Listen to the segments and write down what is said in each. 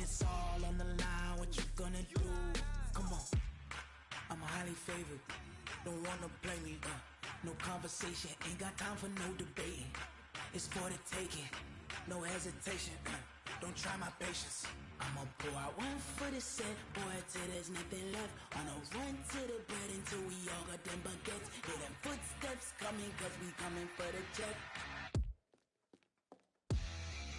it's all on the line, what you gonna do? Come on, I'm highly favored. Don't wanna blame me, no conversation, ain't got time for no debating. It's for the taking, no hesitation, don't try my patience. I'ma pour out one for the set, boy, till there's nothing left. On a run to the bread until we all got them baguettes. Hear them footsteps coming, cause we coming for the check.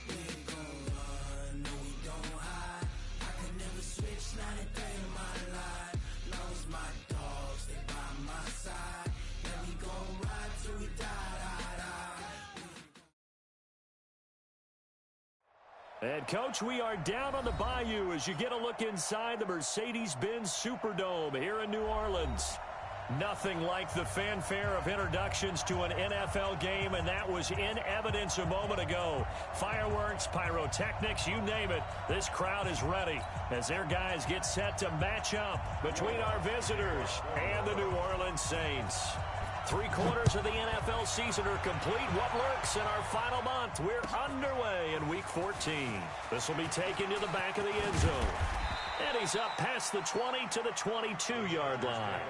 We ain't gon' run, no we don't hide. I can never switch, not a day in my life. Lost my dogs, they by my side. Now we gon' ride till we die. And, Coach, we are down on the Bayou as you get a look inside the Mercedes-Benz Superdome here in New Orleans. Nothing like the fanfare of introductions to an NFL game, and that was in evidence a moment ago. Fireworks, pyrotechnics, you name it. This crowd is ready as their guys get set to match up between our visitors and the New Orleans Saints. 3 quarters of the NFL season are complete. What lurks in our final month? We're underway in Week 14. This will be taken to the back of the end zone. And he's up past the 20 to the 22-yard line.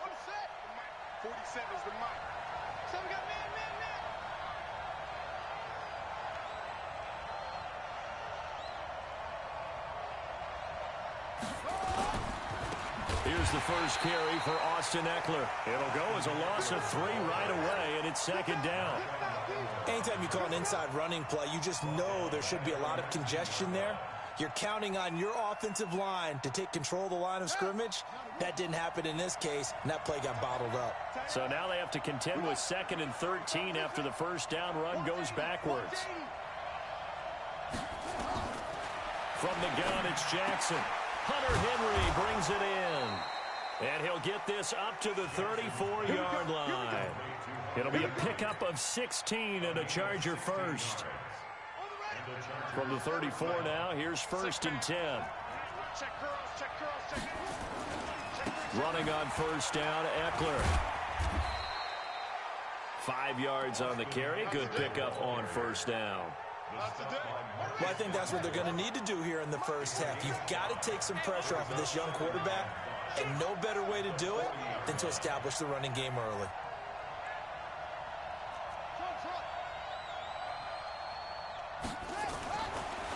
I'm set. 47 is the mic. So we got man. Here's the first carry for Austin Eckler. It'll go as a loss of 3 right away, and it's second down. Anytime you call an inside running play, you just know there should be a lot of congestion there. You're counting on your offensive line to take control of the line of scrimmage. That didn't happen in this case, and that play got bottled up. So now they have to contend with 2nd and 13 after the first down run goes backwards. From the gun, it's Jackson. Hunter Henry brings it in. And he'll get this up to the 34-yard line. It'll be a pickup of 16 and a Charger first. From the 34 now, here's 1st and 10. Running on first down, Eckler. 5 yards on the carry. Good pickup on first down. Well, I think that's what they're going to need to do here in the first half. You've got to take some pressure off of this young quarterback, and no better way to do it than to establish the running game early.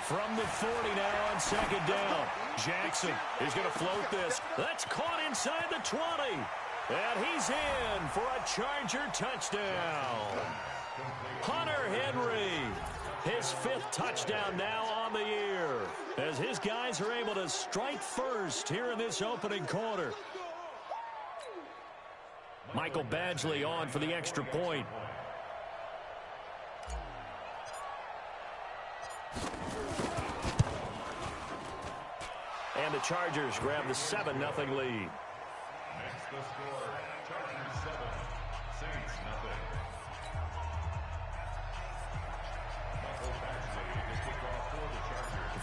From the 40 now on second down. Jackson is going to float this. That's caught inside the 20. And he's in for a Charger touchdown. Hunter Henry. His 5th touchdown now on the year as his guys are able to strike first here in this opening quarter. Michael Badgley on for the extra point. And the Chargers grab the 7-0 lead. Next the score, Chargers 7, Saints nothing.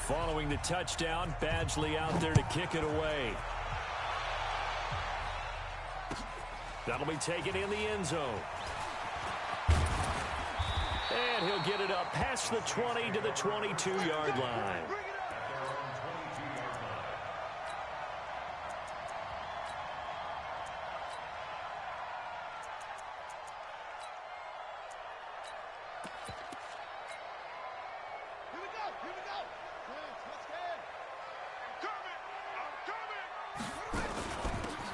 Following the touchdown, Badgley out there to kick it away. That'll be taken in the end zone. And he'll get it up past the 20 to the 22-yard line.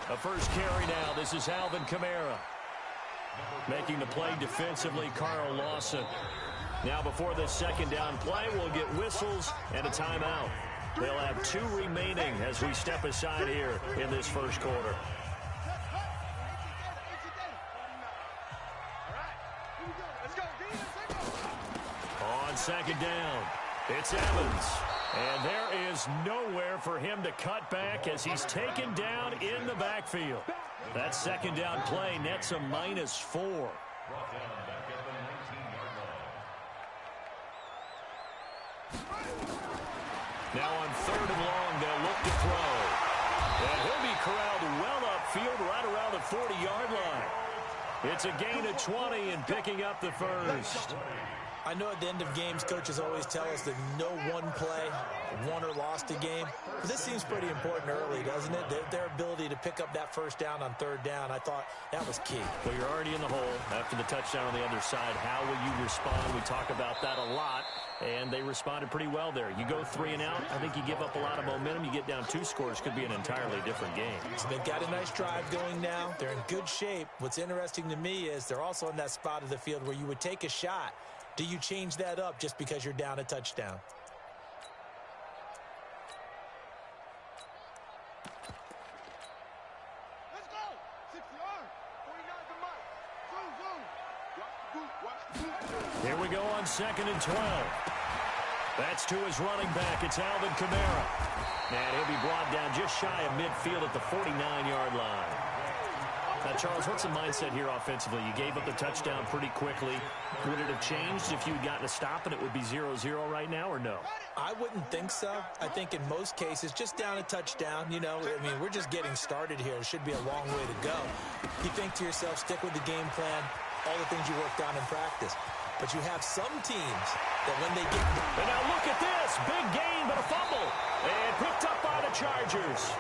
A first carry now. This is Alvin Kamara. Making the play defensively, Carl Lawson. Now before this second down play, we'll get whistles and a timeout. They'll have 2 remaining as we step aside here in this first quarter. On second down, it's Evans. And there is nowhere for him to cut back as he's taken down in the backfield. That second down play nets a -4. Now on 3rd and long, they'll look to throw. And he'll be corralled well upfield right around the 40-yard line. It's a gain of 20 and picking up the first. I know at the end of games, coaches always tell us that no one play won or lost a game. But this seems pretty important early, doesn't it? Their ability to pick up that first down on third down, I thought that was key. Well, you're already in the hole after the touchdown on the other side. How will you respond? We talk about that a lot, and they responded pretty well there. You go 3 and out, I think you give up a lot of momentum. You get down 2 scores, could be an entirely different game. So they've got a nice drive going now. They're in good shape. What's interesting to me is they're also in that spot of the field where you would take a shot. Do you change that up just because you're down a touchdown? Let's go. 60 yards. 49 to Mike. Here we go on 2nd and 12. That's to his running back. It's Alvin Kamara. And he'll be brought down just shy of midfield at the 49-yard line. Charles, what's the mindset here offensively? You gave up the touchdown pretty quickly. Would it have changed if you had gotten a stop and it would be 0-0 right now, or no? I wouldn't think so. I think in most cases, just down a touchdown, you know, I mean, we're just getting started here. It should be a long way to go. You think to yourself, stick with the game plan, all the things you worked on in practice. But you have some teams that when they get... And now look at this. Big gain, but a fumble. And picked up by the Chargers.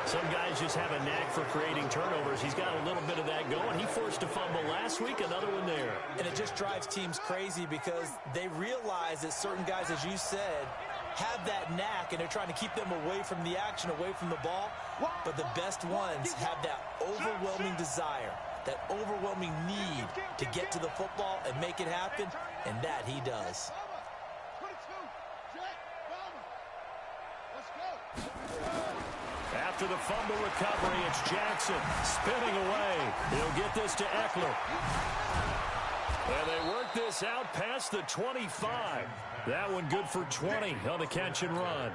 Some guys just have a knack for creating turnovers. He's got a little bit of that going. He forced a fumble last week, another one there. And it just drives teams crazy because they realize that certain guys, as you said, have that knack, and they're trying to keep them away from the action, away from the ball. But the best ones have that overwhelming desire, that overwhelming need to get to the football and make it happen, and that he does. After the fumble recovery, it's Jackson spinning away. He'll get this to Eckler. And they work this out past the 25. That one good for 20 on the catch and run.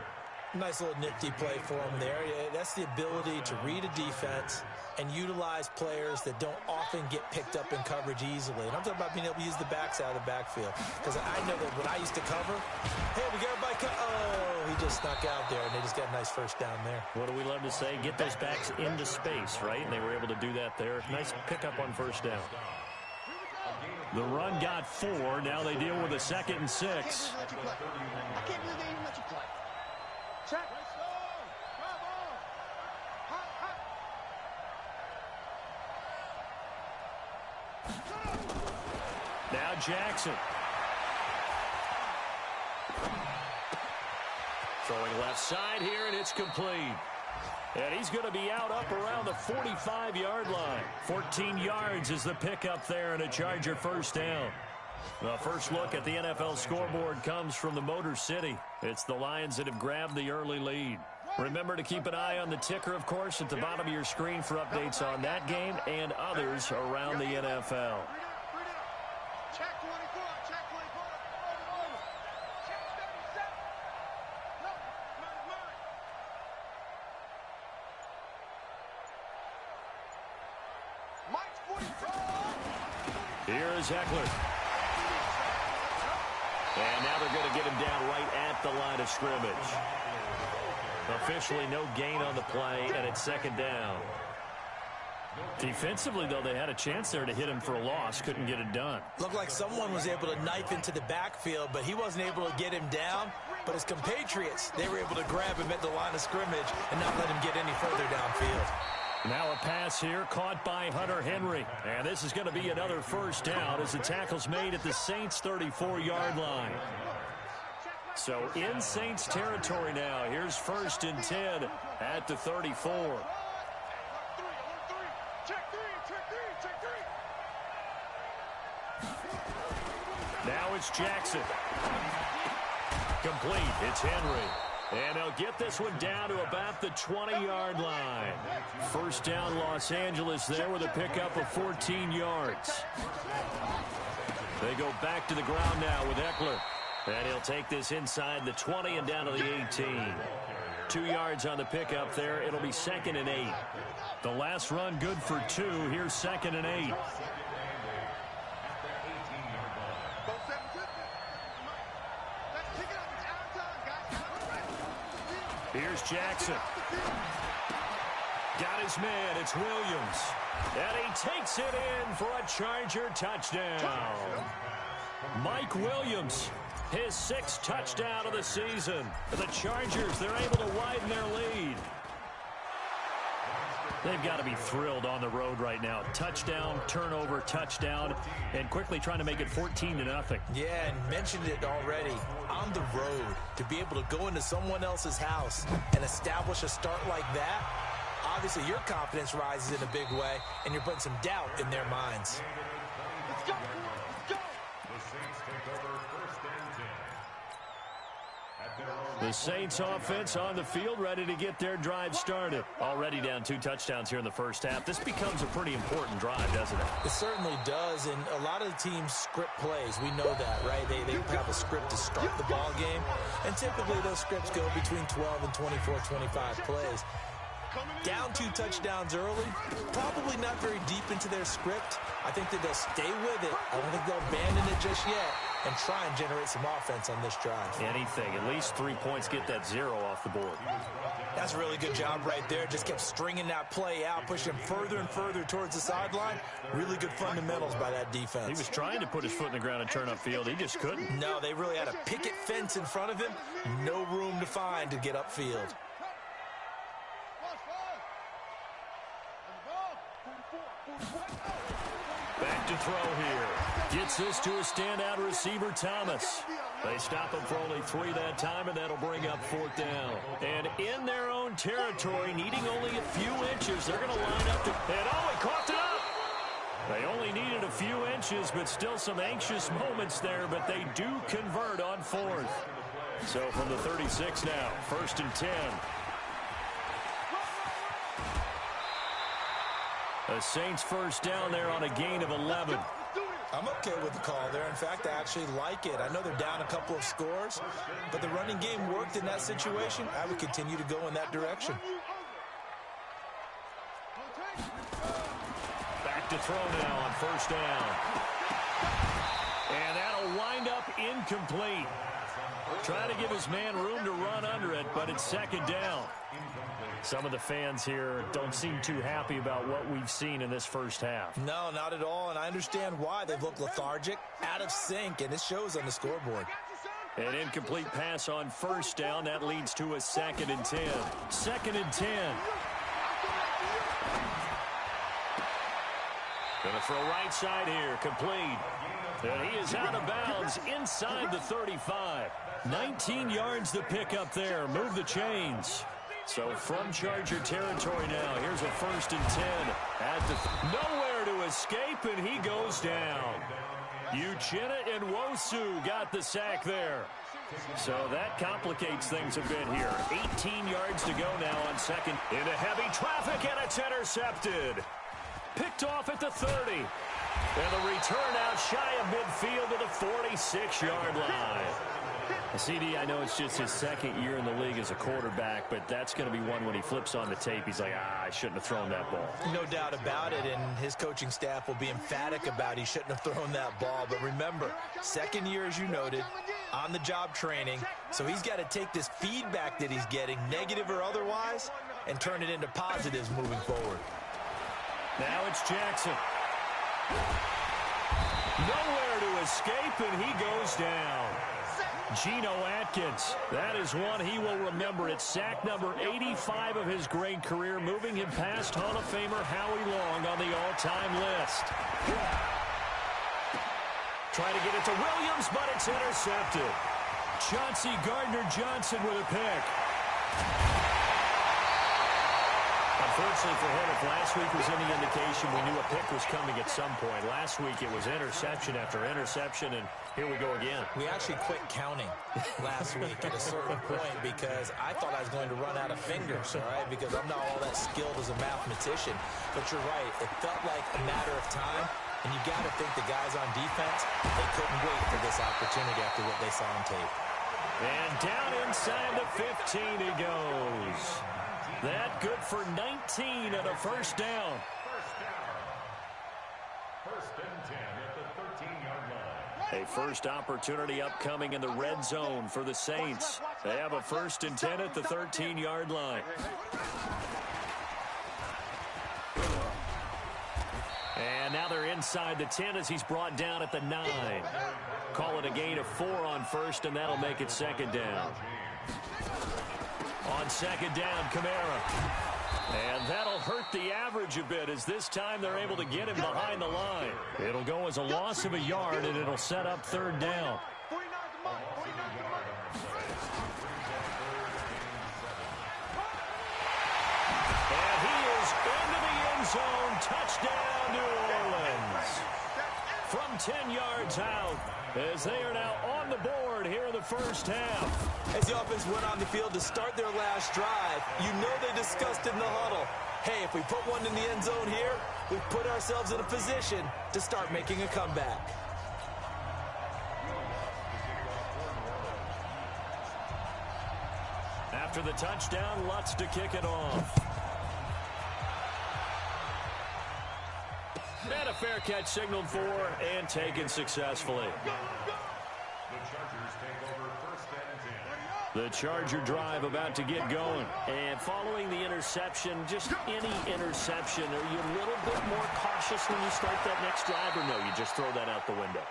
Nice little nifty play for him there. That's the ability to read a defense and utilize players that don't often get picked up in coverage easily. And I'm talking about being able to use the backside of the backfield. Because I know that when I used to cover, hey, we got everybody oh, he just snuck out there, and they just got a nice first down there. What do we love to say? Get those backs into space, right? And they were able to do that there. Nice pickup on first down. The run got 4. Now they deal with a 2nd and 6. I can't believe they even let you play. Check. Now Jackson. Throwing left side here, and it's complete. And he's going to be out up around the 45-yard line. 14 yards is the pickup there, and a Charger first down. The first look at the NFL scoreboard comes from the Motor City. It's the Lions that have grabbed the early lead. Remember to keep an eye on the ticker, of course, at the bottom of your screen for updates on that game and others around the NFL. Check 24. Check 24. Over. Check 37. No, mine. Mike's 44. Here is Eckler. And now they're going to get him down right at the line of scrimmage. Officially no gain on the play, and it's 2nd down. Defensively, though, they had a chance there to hit him for a loss. Couldn't get it done. Looked like someone was able to knife into the backfield, but he wasn't able to get him down. But his compatriots, they were able to grab him at the line of scrimmage and not let him get any further downfield. Now a pass here caught by Hunter Henry. And this is going to be another first down as the tackle's made at the Saints' 34-yard line. So in Saints territory now. Here's 1st and 10 at the 34. Now it's Jackson. Complete. It's Henry. And they'll get this one down to about the 20-yard line. First down, Los Angeles there with a pickup of 14 yards. They go back to the ground now with Eckler. And he'll take this inside the 20 and down to the 18. 2 yards on the pickup there. It'll be 2nd and 8. The last run good for 2. Here's 2nd and 8. Here's Jackson. Got his man. It's Williams. And he takes it in for a Charger touchdown. Mike Williams, his 6th touchdown of the season. The Chargers, they're able to widen their lead. They've got to be thrilled on the road right now. Touchdown, turnover, touchdown, and quickly trying to make it 14-0. Yeah, and mentioned it already. On the road, to be able to go into someone else's house and establish a start like that, obviously your confidence rises in a big way, and you're putting some doubt in their minds. Let's go. Let's go. The Saints take over 1st and 10. At their own The Saints offense on the field, ready to get their drive started. Already down 2 touchdowns here in the first half. This becomes a pretty important drive, doesn't it? It certainly does, and a lot of the teams script plays. We know that, right? They have a script to start the ball game, and typically those scripts go between 12 and 24, 25 plays. Down 2 touchdowns early, probably not very deep into their script. I think that they'll stay with it. I don't think they'll abandon it just yet and try and generate some offense on this drive. Anything. At least 3 points, get that 0 off the board. That's a really good job right there. Just kept stringing that play out, pushing him further and further towards the sideline. Really good fundamentals by that defense. He was trying to put his foot in the ground and turn upfield. He just couldn't. No, they really had a picket fence in front of him. No room to find to get upfield. Back to throw here. Gets this to a standout receiver, Thomas. They stop him for only 3 that time, and that'll bring up 4th down. And in their own territory, needing only a few inches, they're going to line up. And he coughed it up! They only needed a few inches, but still some anxious moments there, but they do convert on 4th. So from the 36 now, 1st and 10. The Saints first down there on a gain of 11. I'm okay with the call there. In fact, I actually like it. I know they're down a couple of scores, but the running game worked in that situation. I would continue to go in that direction. Back to throw now on 1st down. And that'll wind up incomplete. Trying to give his man room to run under it, but it's 2nd down. Some of the fans here don't seem too happy about what we've seen in this first half. No, not at all, and I understand why. They've looked lethargic, out of sync, and it shows on the scoreboard. An incomplete pass on 1st down. That leads to a 2nd and 10. 2nd and 10. Going to throw right side here. Complete. And he is out of bounds inside the 35. 19 yards to pick up there. Move the chains. So from Charger territory now, here's a 1st and 10. Nowhere to escape, and he goes down. Uchenna and Wosu got the sack there. So that complicates things a bit here. 18 yards to go now on 2nd. Into heavy traffic, and it's intercepted. Picked off at the 30. And the return out shy of midfield to the 46-yard line. CD, I know it's just his 2nd year in the league as a quarterback, but that's going to be one when he flips on the tape. He's like, I shouldn't have thrown that ball. No doubt about it, and his coaching staff will be emphatic about he shouldn't have thrown that ball. But remember, 2nd year, as you noted, on-the-job training, so he's got to take this feedback that he's getting, negative or otherwise, and turn it into positives moving forward. Now it's Jackson. Nowhere to escape, and he goes down. Geno Atkins, that is one he will remember. It's sack number 85 of his great career, moving him past Hall of Famer Howie Long on the all-time list. Try to get it to Williams, but it's intercepted. Chauncey Gardner-Johnson with a pick. Unfortunately for him, if last week was any indication, we knew a pick was coming at some point. Last week it was interception after interception, and here we go again. We actually quit counting last week at a certain point because I thought I was going to run out of fingers, all right, because I'm not all that skilled as a mathematician. But you're right, it felt like a matter of time, and you got to think the guys on defense, they couldn't wait for this opportunity after what they saw on tape. And down inside the 15 he goes. That good for 19 and a 1st down. 1st and 10 at the 13-yard line. A first opportunity upcoming in the red zone for the Saints. They have a 1st and 10 at the 13-yard line. inside the 10 as he's brought down at the 9. Call it a gain of 4 on first, and that'll make it second down. On second down, Kamara. And that'll hurt the average a bit as this time they're able to get him behind the line. It'll go as a loss of a yard, and it'll set up third down. And he is into the end zone. Touchdown, New Orleans. From 10 yards out, as they are now on the board here in the first half. As the offense went on the field to start their last drive, you know they discussed in the huddle, hey, if we put one in the end zone here, we put ourselves in a position to start making a comeback. After the touchdown, Lutz to kick it off. And a fair catch signaled for and taken successfully. The Charger drive about to get going. And following the interception, just any interception, are you a little bit more cautious when you start that next drive, or no, you just throw that out the window?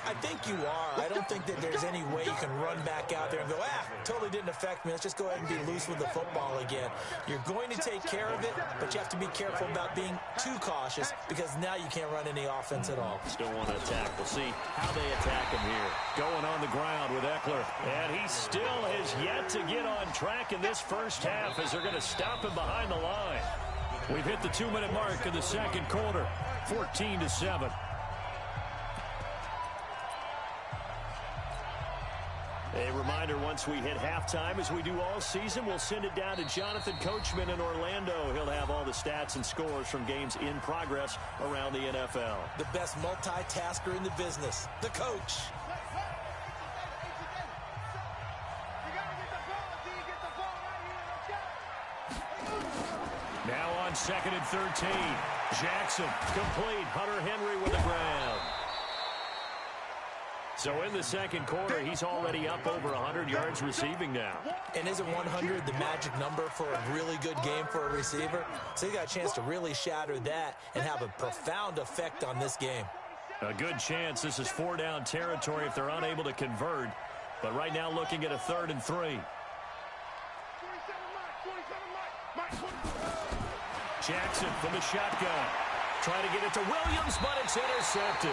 I think you are. I don't think that there's any way you can run back out there and go, totally didn't affect me. Let's just go ahead and be loose with the football again. You're going to take care of it, but you have to be careful about being too cautious because now you can't run any offense at all. Still want to attack. We'll see how they attack him here. Going on the ground with Eckler. And he still has yet to get on track in this first half as they're going to stop him behind the line. We've hit the 2-minute mark in the second quarter. 14-7. A reminder, once we hit halftime, as we do all season, we'll send it down to Jonathan Coachman in Orlando. He'll have all the stats and scores from games in progress around the NFL. The best multitasker in the business, the coach. Now on 2nd and 13. Jackson, complete. Hunter Henry with the ground. So in the second quarter, he's already up over 100 yards receiving now. And isn't 100 the magic number for a really good game for a receiver? So he got a chance to really shatter that and have a profound effect on this game. A good chance this is 4-down territory if they're unable to convert. But right now looking at a 3rd and 3. Jackson from the shotgun. Trying to get it to Williams, but it's intercepted.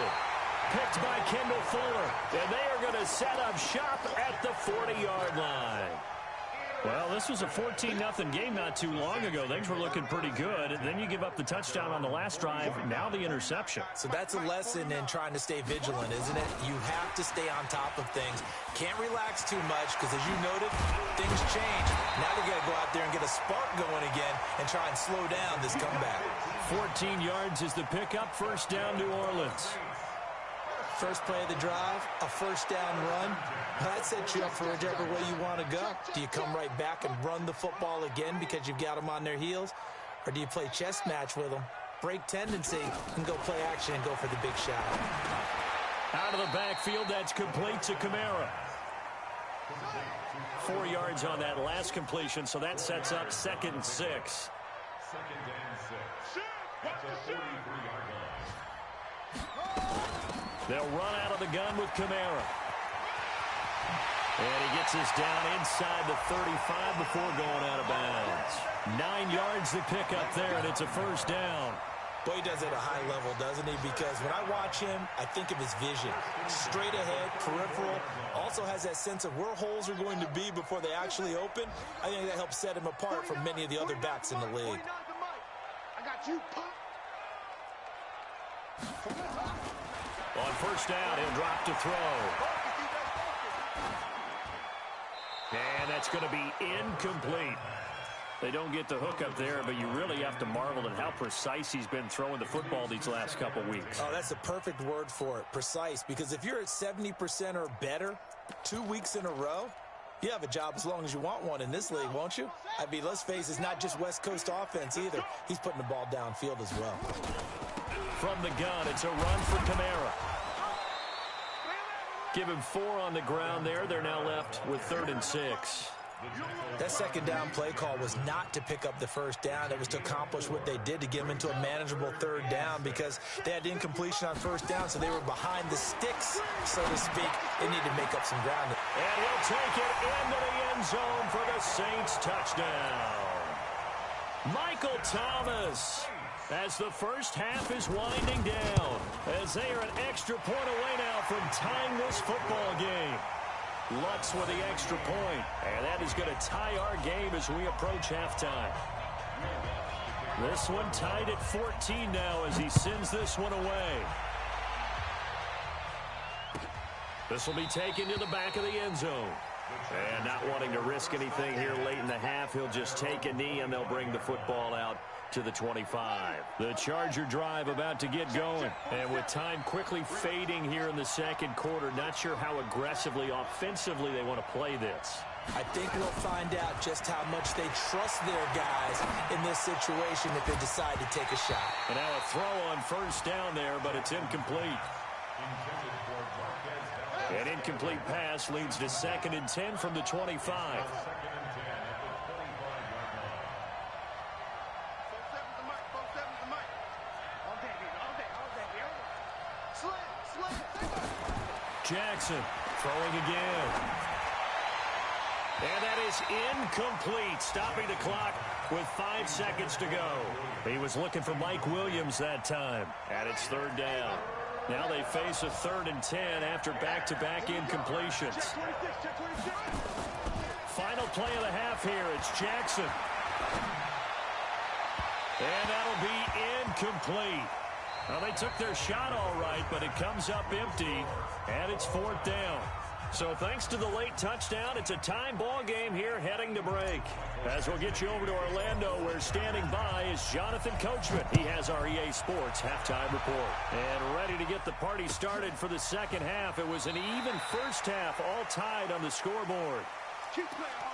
Picked by Kendall Fuller. And they are going to set up shop at the 40-yard line. Well, this was a 14-0 game not too long ago. Things were looking pretty good. And then you give up the touchdown on the last drive. Now the interception. So that's a lesson in trying to stay vigilant, isn't it? You have to stay on top of things. Can't relax too much because, as you noted, things change. Now they got to go out there and get a spark going again and try and slow down this comeback. 14 yards is the pickup. First down, New Orleans. First play of the drive, a first down run. That sets you up for whichever way you want to go. Do you come right back and run the football again because you've got them on their heels? Or do you play chess match with them, break tendency, and go play action and go for the big shot? Out of the backfield, that's complete to Kamara. 4 yards on that last completion, so that sets up 2nd and 6. 2nd and 6. That's a 43-yard line. They'll run out of the gun with Kamara. And he gets us down inside the 35 before going out of bounds. 9 yards to pick up there, and it's a first down. Boy, he does it at a high level, doesn't he? Because when I watch him, I think of his vision. Straight ahead, peripheral. Also has that sense of where holes are going to be before they actually open. I think that helps set him apart from many of the other backs in the league. I got you. On first down, he'll drop to throw. And that's going to be incomplete. They don't get the hook up there, but you really have to marvel at how precise he's been throwing the football these last couple weeks. Oh, that's a perfect word for it, precise, because if you're at 70% or better 2 weeks in a row, you have a job as long as you want one in this league, won't you? I mean, let's face it, it's not just West Coast offense either. He's putting the ball downfield as well. From the gun, it's a run for Kamara. Give him 4 on the ground there. They're now left with 3rd and 6. That second down play call was not to pick up the first down. It was to accomplish what they did, to get them into a manageable third down, because they had incompletion on first down, so they were behind the sticks, so to speak. They needed to make up some ground. And he'll take it into the end zone for the Saints touchdown. Michael Thomas, as the first half is winding down, as they are an extra point away now from tying this football game. Lutz with the extra point, and that is going to tie our game as we approach halftime. This one tied at 14 now as he sends this one away. This will be taken to the back of the end zone. And not wanting to risk anything here late in the half, he'll just take a knee, and they'll bring the football out to the 25. The Charger drive about to get going. And with time quickly fading here in the second quarter, not sure how aggressively, offensively they want to play this. I think we'll find out just how much they trust their guys in this situation if they decide to take a shot. And now a throw on first down there, but it's incomplete. An incomplete pass leads to 2nd and 10 from the 25. Jackson throwing again. And that is incomplete, stopping the clock with 5 seconds to go. He was looking for Mike Williams that time, and it's 3rd down. Now they face a 3rd and 10 after back-to-back incompletions. Final play of the half here. It's Jackson. And that'll be incomplete. Well, they took their shot all right, but it comes up empty, and it's 4th down. So thanks to the late touchdown, it's a time ball game here heading to break. As we'll get you over to Orlando, where standing by is Jonathan Coachman. He has our EA Sports halftime report. And ready to get the party started for the second half. It was an even first half, all tied on the scoreboard. Keep playing hard.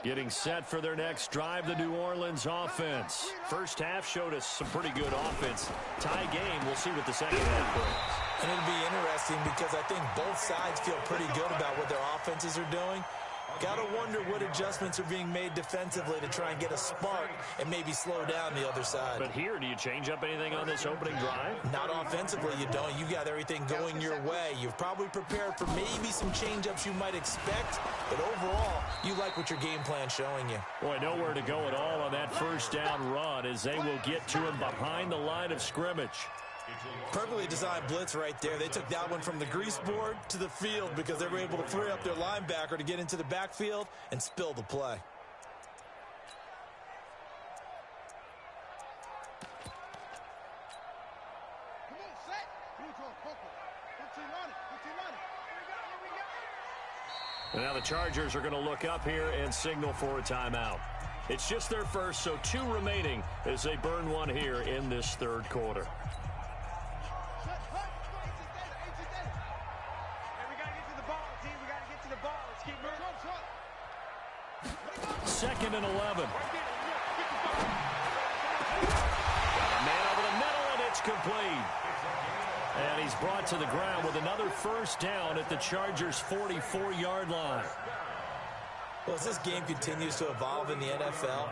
Getting set for their next drive, the New Orleans offense. First half showed us some pretty good offense. Tie game, we'll see what the second half brings. And it'll be interesting because I think both sides feel pretty good about what their offenses are doing. Got to wonder what adjustments are being made defensively to try and get a spark and maybe slow down the other side. But here, do you change up anything on this opening drive? Not offensively, you don't. You got everything going your way. You've probably prepared for maybe some change-ups you might expect, but overall, you like what your game plan's showing you. Boy, nowhere to go at all on that first down run as they will get to him behind the line of scrimmage. Perfectly designed blitz right there. They took that one from the grease board to the field because they were able to free up their linebacker to get into the backfield and spill the play. And now the Chargers are going to look up here and signal for a timeout. It's just their first, so 2 remaining as they burn one here in this third quarter. Second and 11. Got a man over the middle, and it's complete. And he's brought to the ground with another first down at the Chargers' 44-yard line. Well, as this game continues to evolve in the NFL,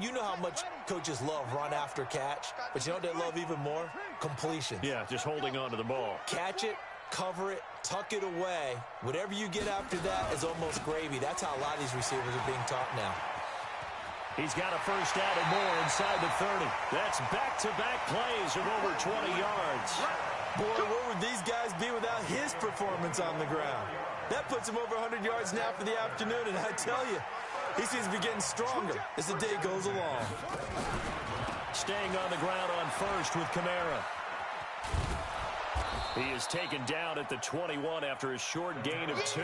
you know how much coaches love run after catch, but you know what they love even more? Completions. Yeah, just holding on to the ball. Catch it, cover it, tuck it away. Whatever you get after that is almost gravy. That's how a lot of these receivers are being taught now. He's got a first down and more inside the 30. That's back-to-back plays of over 20 yards. Boy, where would these guys be without his performance on the ground? That puts him over 100 yards now for the afternoon, and I tell you, he seems to be getting stronger as the day goes along. Staying on the ground on first with Kamara. He is taken down at the 21 after a short gain of 2.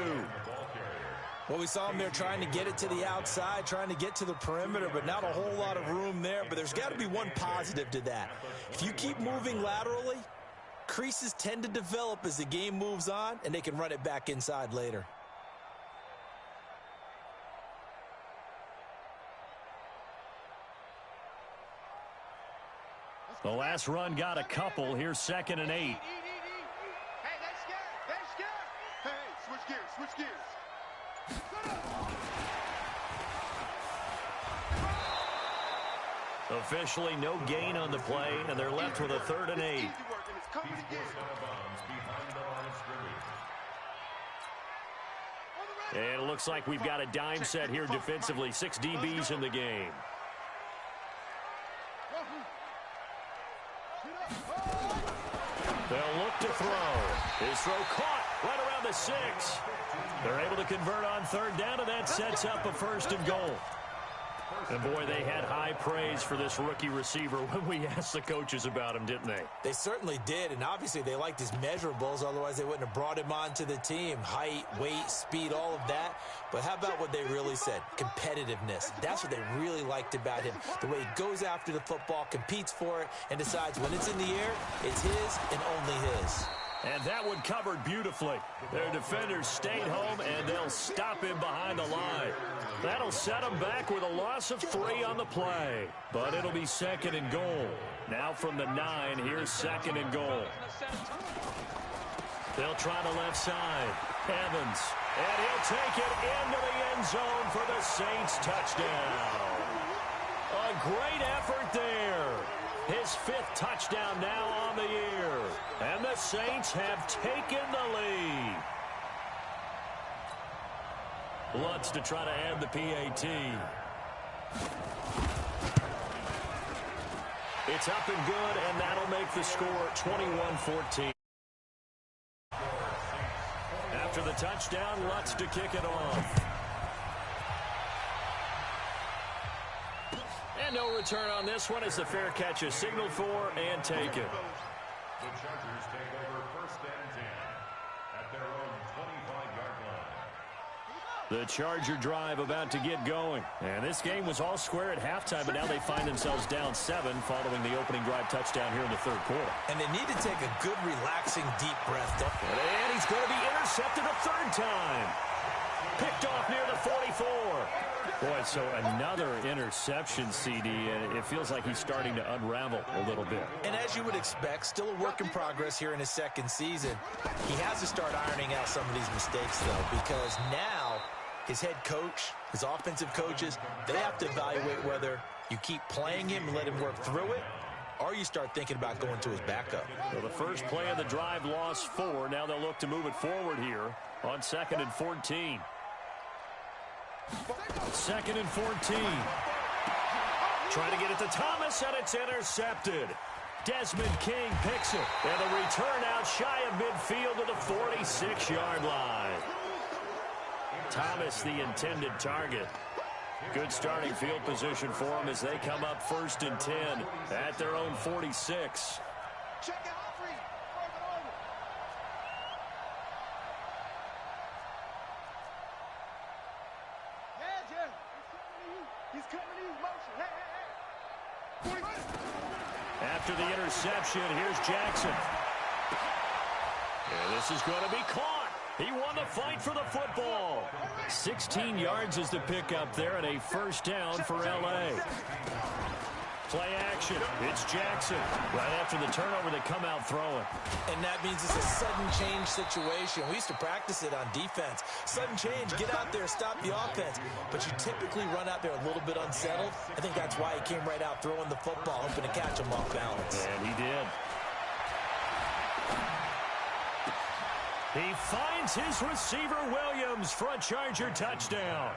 Well, we saw him there trying to get it to the outside, trying to get to the perimeter, but not a whole lot of room there. But there's got to be one positive to that. If you keep moving laterally, Creases tend to develop as the game moves on, and they can run it back inside later. The last run got a couple. Here's 2nd and 8. Hey, that's scared. That's scared. Hey, switch gears. Officially no gain on the play, and they're left with a 3rd and 8. Easy work, and it's coming He's again. forced out of bounds behind the line of scrimmage. And it looks like we've got a dime set here defensively. 6 DBs in the game. They'll look to throw. His throw caught right around the 6. They're able to convert on 3rd down, and that sets up a 1st and goal. And, boy, they had high praise for this rookie receiver when we asked the coaches about him, didn't they? They certainly did, and obviously they liked his measurables. Otherwise, they wouldn't have brought him onto the team. Height, weight, speed, all of that. But how about what they really said? Competitiveness. That's what they really liked about him. The way he goes after the football, competes for it, and decides when it's in the air, it's his and only his. And that one covered beautifully. Their defenders stayed home, and they'll stop him behind the line. That'll set them back with a loss of 3 on the play. But it'll be 2nd and goal. Now from the 9, here's 2nd and goal. They'll try the left side. Evans. And he'll take it into the end zone for the Saints touchdown. A great effort there. His 5th touchdown now on the year. And the Saints have taken the lead. Lutz to try to add the PAT. It's up and good, and that'll make the score 21-14. After the touchdown, Lutz to kick it off. And no return on this one as the fair catch is signaled for and taken. The Chargers take over 1st and 10 at their own 25-yard line. The Charger drive about to get going. And this game was all square at halftime, but now they find themselves down 7 following the opening drive touchdown here in the 3rd quarter. And they need to take a good, relaxing, deep breath. And he's going to be intercepted a 3rd time. Picked off near the 44. Boy, so another interception, CD, and it feels like he's starting to unravel a little bit. And as you would expect, still a work in progress here in his 2nd season. He has to start ironing out some of these mistakes, though, because now his head coach, his offensive coaches, they have to evaluate whether you keep playing him and let him work through it, or you start thinking about going to his backup. So the first play of the drive lost 4. Now they'll look to move it forward here on 2nd and 14. 2nd and 14. Trying to get it to Thomas, and it's intercepted. Desmond King picks it. And the return out shy of midfield to the 46-yard line. Thomas, the intended target. Good starting field position for them as they come up 1st and 10 at their own 46. Check it out, free. He's coming to use motion. Hey. After the interception, here's Jackson. And this is going to be caught. He won the fight for the football. 16 yards is the pickup there, and a 1st down for L.A. Play action. It's Jackson. Right after the turnover, they come out throwing. And that means it's a sudden change situation. We used to practice it on defense. Sudden change, get out there, stop the offense. But you typically run out there a little bit unsettled. I think that's why he came right out throwing the football, hoping to catch him off balance. And he did. He finds his receiver, Williams, for a Charger touchdown.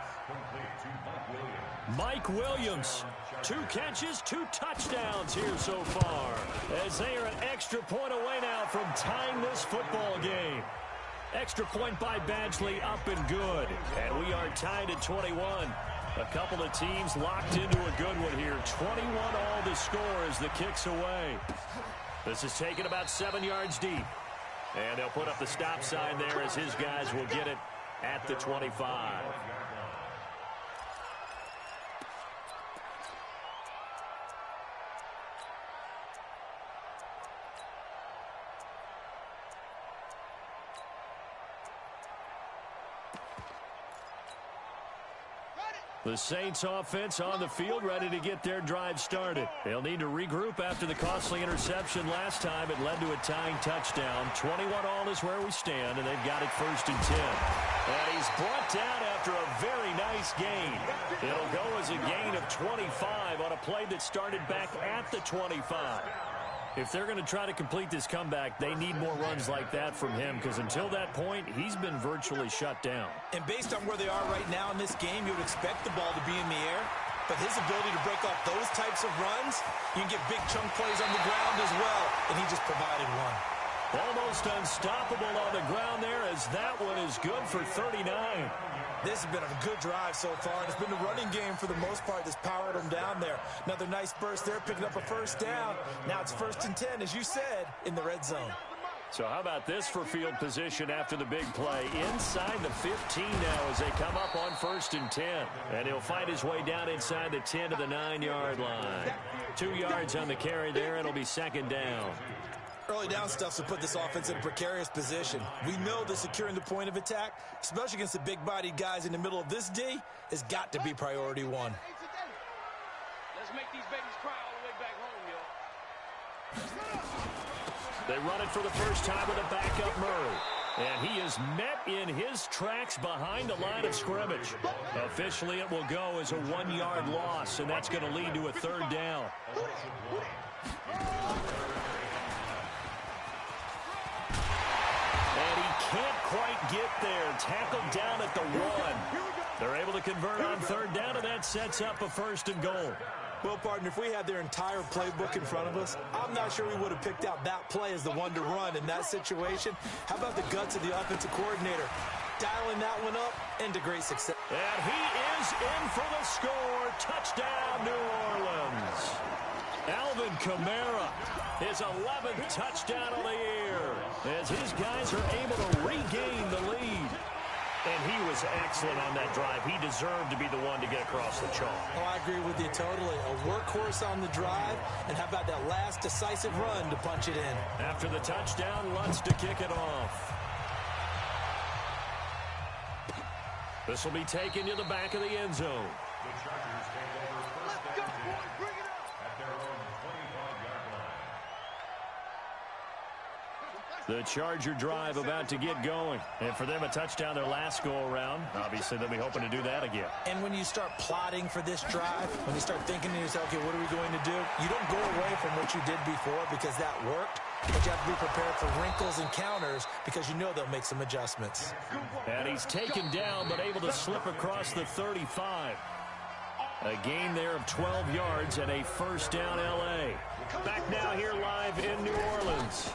Mike Williams, 2 catches, 2 touchdowns here so far, as they are an extra point away now from tying this football game. Extra point by Badgley, up and good. And we are tied at 21. A couple of teams locked into a good one here. 21 all the score as the kick's away. This is taken about 7 yards deep. And they'll put up the stop sign there as his guys will get it at the 25. The Saints offense on the field, ready to get their drive started. They'll need to regroup after the costly interception last time. It led to a tying touchdown. 21-all is where we stand, and they've got it 1st and 10. And he's brought down after a very nice gain. It'll go as a gain of 25 on a play that started back at the 25. If they're going to try to complete this comeback, they need more runs like that from him, because until that point, he's been virtually shut down. And based on where they are right now in this game, you would expect the ball to be in the air. But his ability to break off those types of runs, you can get big chunk plays on the ground as well, and he just provided one. Almost unstoppable on the ground there, as that one is good for 39. This has been a good drive so far, and it's been the running game for the most part that's powered them down there. Another nice burst there, picking up a 1st down. Now it's 1st and 10, as you said, in the red zone. So how about this for field position after the big play? Inside the 15 now as they come up on 1st and 10. And he'll fight his way down inside the 10 to the 9-yard line. 2 yards on the carry there, and it'll be 2nd down. Early down stuff to put this offense in a precarious position. We know that securing the point of attack, especially against the big-bodied guys in the middle of this D, has got to be priority one. Let's make these babies cry all the way back home, yo. They run it for the first time with a backup Murray. And he is met in his tracks behind the line of scrimmage. Officially, it will go as a 1-yard loss, and that's going to lead to a 3rd down. Can't quite get there. Tackled down at the 1. They're able to convert on 3rd down, and that sets up a 1st and goal. Well, partner, if we had their entire playbook in front of us, I'm not sure we would have picked out that play as the one to run in that situation. How about the guts of the offensive coordinator? Dialing that one up into great success. And he is in for the score. Touchdown, New Orleans. Alvin Kamara, his 11th touchdown of the year, as his guys are able to regain the lead. And he was excellent on that drive. He deserved to be the one to get across the chalk. Oh, I agree with you totally. A workhorse on the drive, and how about that last decisive run to punch it in? After the touchdown, Lutz to kick it off. This will be taken to the back of the end zone. The Chargers take over 1st and 10 at their own 25-yard line. The Charger drive about to get going. And for them, a touchdown their last go-around. Obviously, they'll be hoping to do that again. And when you start plotting for this drive, when you start thinking to yourself, okay, what are we going to do? You don't go away from what you did before because that worked. But you have to be prepared for wrinkles and counters because you know they'll make some adjustments. And he's taken down but able to slip across the 35. A gain there of 12 yards and a 1st down L.A. Back now here live in New Orleans.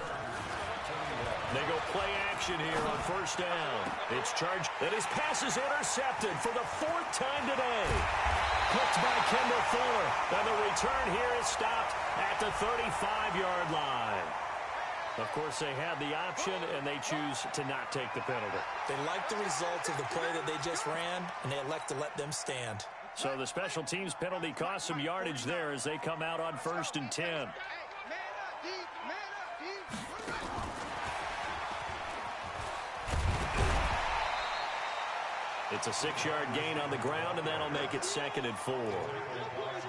They go play action here on 1st down. It's charged, and his pass is intercepted for the 4th time today. Picked by Kendall Fuller. And the return here is stopped at the 35-yard line. Of course, they had the option, and they choose to not take the penalty. They like the results of the play that they just ran, and they elect to let them stand. So the special teams penalty cost some yardage there as they come out on 1st and 10. It's a 6-yard gain on the ground, and that'll make it 2nd and 4.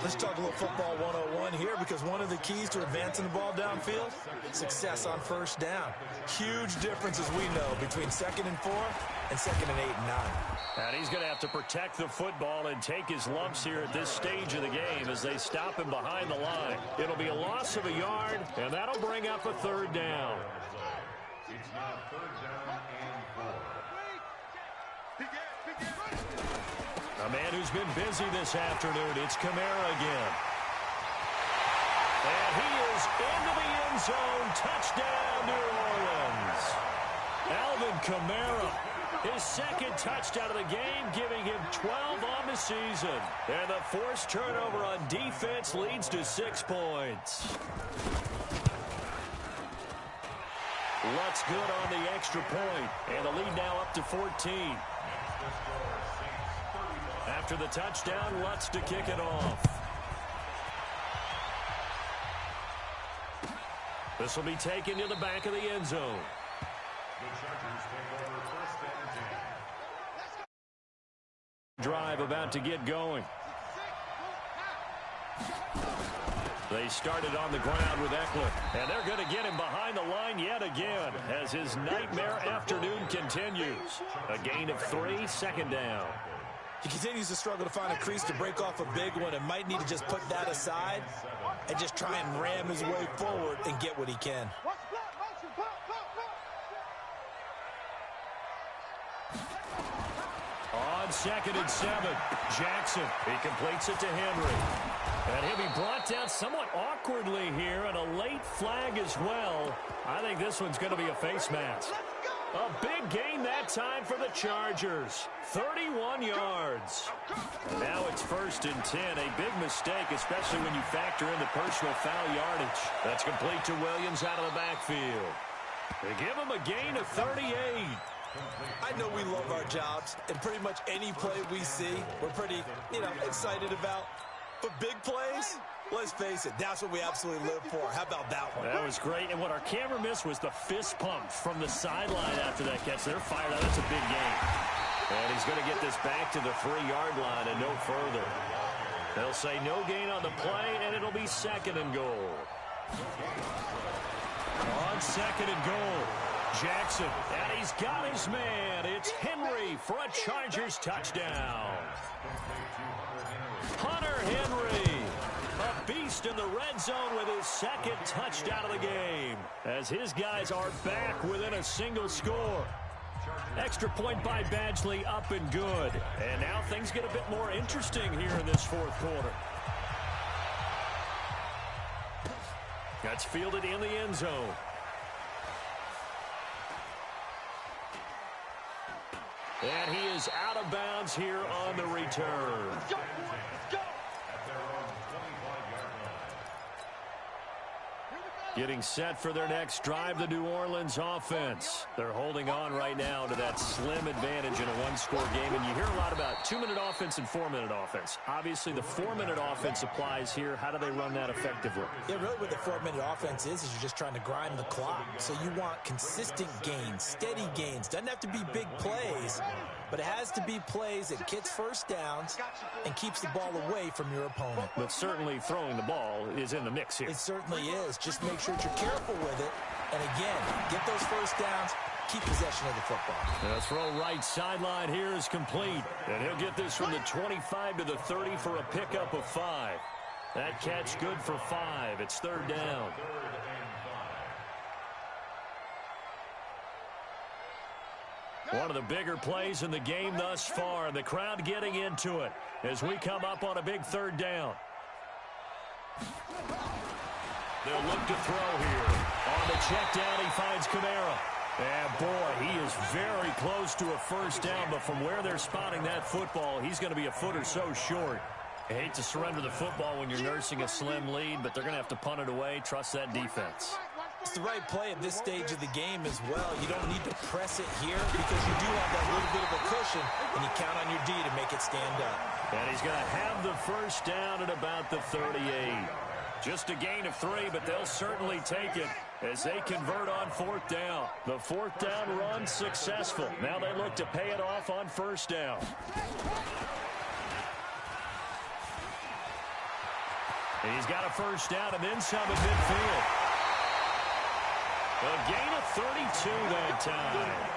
Let's talk a little football 101 here, because one of the keys to advancing the ball downfield, success on 1st down. Huge difference, as we know, between 2nd and 4 and 2nd and 8 and 9. And he's going to have to protect the football and take his lumps here at this stage of the game as they stop him behind the line. It'll be a loss of a yard, and that'll bring up a 3rd down. It's now 3rd down and 4. A man who's been busy this afternoon, it's Kamara again. And he is into the end zone. Touchdown, New Orleans. Alvin Kamara, his 2nd touchdown of the game, giving him 12 on the season. And the forced turnover on defense leads to 6 points. Lutz good on the extra point, and the lead now up to 14. After the touchdown, Lutz to kick it off. This will be taken to the back of the end zone. The Chargers take over 1st and 10. drive about to get going. They started on the ground with Eckler, and they're going to get him behind the line yet again as his nightmare afternoon continues. A gain of 3, second down. He continues to struggle to find a crease to break off a big one and might need to just put that aside and just try and ram his way forward and get what he can. On 2nd and 7, Jackson. He completes it to Henry. And he'll be brought down somewhat awkwardly here, and a late flag as well. I think this one's going to be a face mask. A big gain that time for the Chargers. 31 yards. And now it's 1st and 10. A big mistake, especially when you factor in the personal foul yardage. That's complete to Williams out of the backfield. They give him a gain of 38. I know we love our jobs, and pretty much any play we see, we're pretty, excited about. But big plays, let's face it, that's what we absolutely live for. How about that one? That was great, and what our camera missed was the fist pump from the sideline after that catch. They're fired out. That's a big gain. And he's going to get this back to the 3-yard line and no further. They'll say no gain on the play, and it'll be 2nd and goal. On 2nd and goal, Jackson, and he's got his man. It's Henry for a Chargers touchdown. Hunter Henry, a beast in the red zone with his 2nd touchdown of the game, as his guys are back within a single score. Extra point by Badgley, up and good. And now things get a bit more interesting here in this 4th quarter. That's fielded in the end zone. And he is out of bounds here on the return. Let's go. Getting set for their next drive, the New Orleans offense. They're holding on right now to that slim advantage in a one-score game. And you hear a lot about 2-minute offense and 4-minute offense. Obviously, the 4-minute offense applies here. How do they run that effectively? Yeah, really what the 4-minute offense is you're just trying to grind the clock. So you want consistent gains, steady gains. Doesn't have to be big plays, but it has to be plays that gets first downs and keeps the ball away from your opponent. But certainly throwing the ball is in the mix here. It certainly is. Just make sure that you're careful with it. And again, get those first downs, keep possession of the football. The throw right sideline here is complete. And he'll get this from the 25 to the 30 for a pickup of 5. That catch good for 5. It's 3rd down. One of the bigger plays in the game thus far. The crowd getting into it as we come up on a big 3rd down. They'll look to throw here. On the check down, he finds Kamara. And boy, he is very close to a first down, but from where they're spotting that football, he's going to be a foot or so short. I hate to surrender the football when you're nursing a slim lead, but they're going to have to punt it away. Trust that defense. It's the right play at this stage of the game as well. You don't need to press it here because you do have that little bit of a cushion, and you count on your D to make it stand up. And he's going to have the first down at about the 38. Just a gain of 3, but they'll certainly take it as they convert on 4th down. The 4th down run successful. Now they look to pay it off on 1st down. He's got a first down and then some at midfield. A gain of 32 that time.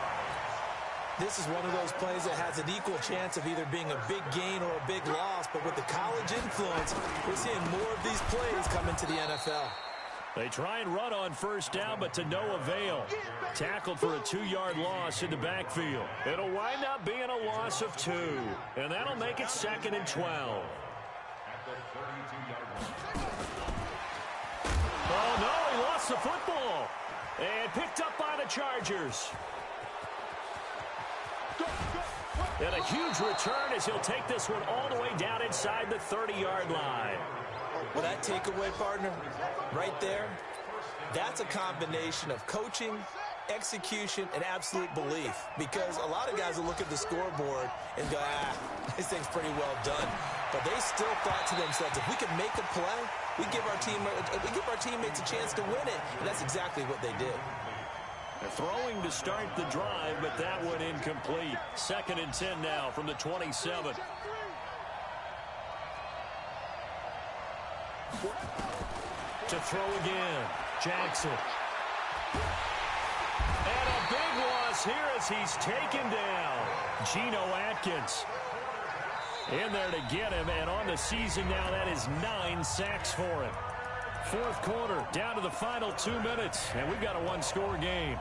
This is one of those plays that has an equal chance of either being a big gain or a big loss, but with the college influence, we're seeing more of these plays come into the NFL. They try and run on 1st down, but to no avail. Tackled for a 2-yard loss in the backfield. It'll wind up being a loss of 2, and that'll make it 2nd and 12. Oh, no, he lost the football. And picked up by the Chargers. And a huge return as he'll take this one all the way down inside the 30-yard line. Well, that takeaway, partner, right there, that's a combination of coaching, execution, and absolute belief. Because a lot of guys will look at the scoreboard and go, this thing's pretty well done. But they still thought to themselves, if we can make a play, we give our teammates a chance to win it. And that's exactly what they did. They're throwing to start the drive, but that one incomplete. 2nd and 10 now from the 27. To throw again, Jackson. And a big loss here as he's taken down. Geno Atkins in there to get him, and on the season now, that is 9 sacks for him. 4th quarter, down to the final 2 minutes, and we've got a one-score game.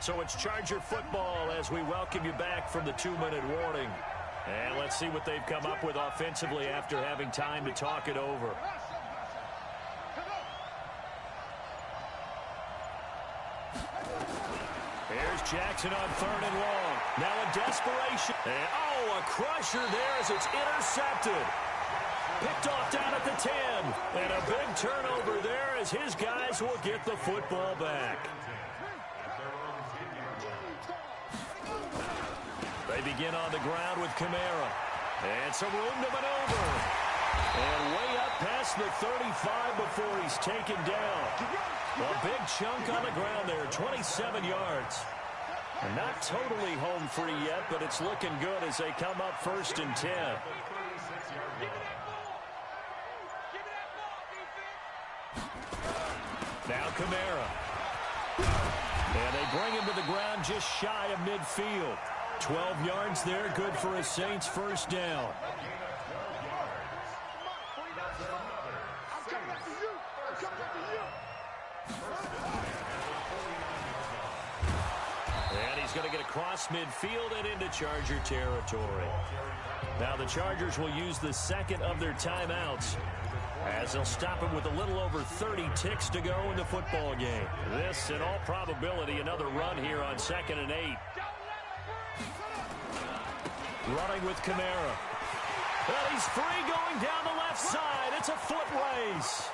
So it's Charger football as we welcome you back from the 2-minute warning. And let's see what they've come up with offensively after having time to talk it over. Here's Jackson on 3rd and long. Now a desperation. And, a crusher there as it's intercepted. Picked off down at the 10. And a big turnover there as his guys will get the football back. They begin on the ground with Kamara. And some room to maneuver. And way up past the 35 before he's taken down. A big chunk on the ground there, 27 yards. And not totally home free yet, but it's looking good as they come up 1st and 10. Now Kamara. And they bring him to the ground just shy of midfield. 12 yards there, good for a Saints 1st down. And he's going to get across midfield and into Charger territory. Now the Chargers will use the 2nd of their timeouts as they'll stop him with a little over 30 ticks to go in the football game. This, in all probability, another run here on 2nd and 8. Running with Kamara. Well, he's free going down the left side. It's a foot race.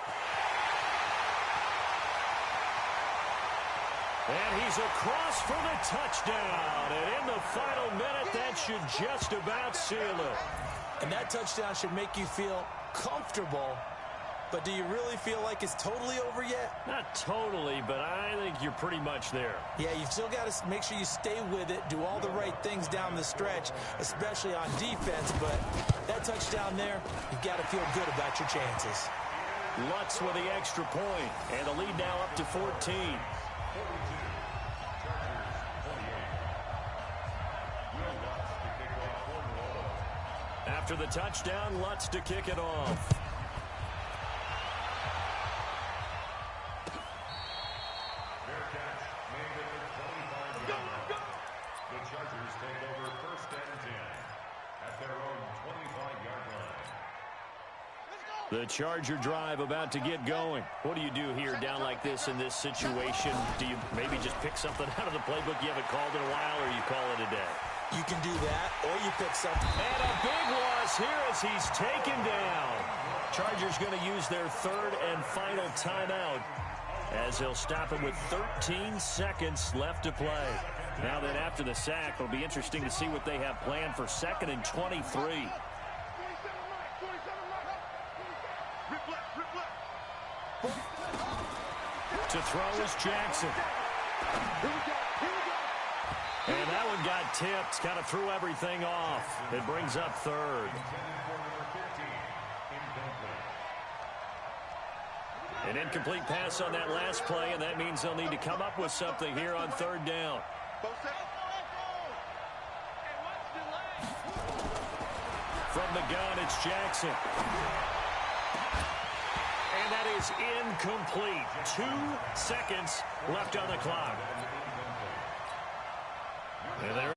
And he's across for the touchdown. And in the final minute, that should just about seal it. And that touchdown should make you feel comfortable. But do you really feel like it's totally over yet? Not totally, but I think you're pretty much there. Yeah, you've still got to make sure you stay with it, do all the right things down the stretch, especially on defense. But that touchdown there, you've got to feel good about your chances. Lutz with the extra point, and the lead now up to 14. After the touchdown, Lutz to kick it off. The Charger drive about to get going. What do you do here down like this in this situation? Do you maybe just pick something out of the playbook you haven't called in a while, or you call it a day? You can do that, or you pick something. And a big loss here as he's taken down. Chargers going to use their 3rd and final timeout as they'll stop him with 13 seconds left to play. Now then, after the sack, it'll be interesting to see what they have planned for 2nd and 23. To throw is Jackson. And that one got tipped. Kind of threw everything off. It brings up 3rd. An incomplete pass on that last play, and that means they'll need to come up with something here on 3rd down. From the gun, it's Jackson. And that is incomplete. 2 seconds left on the clock. And there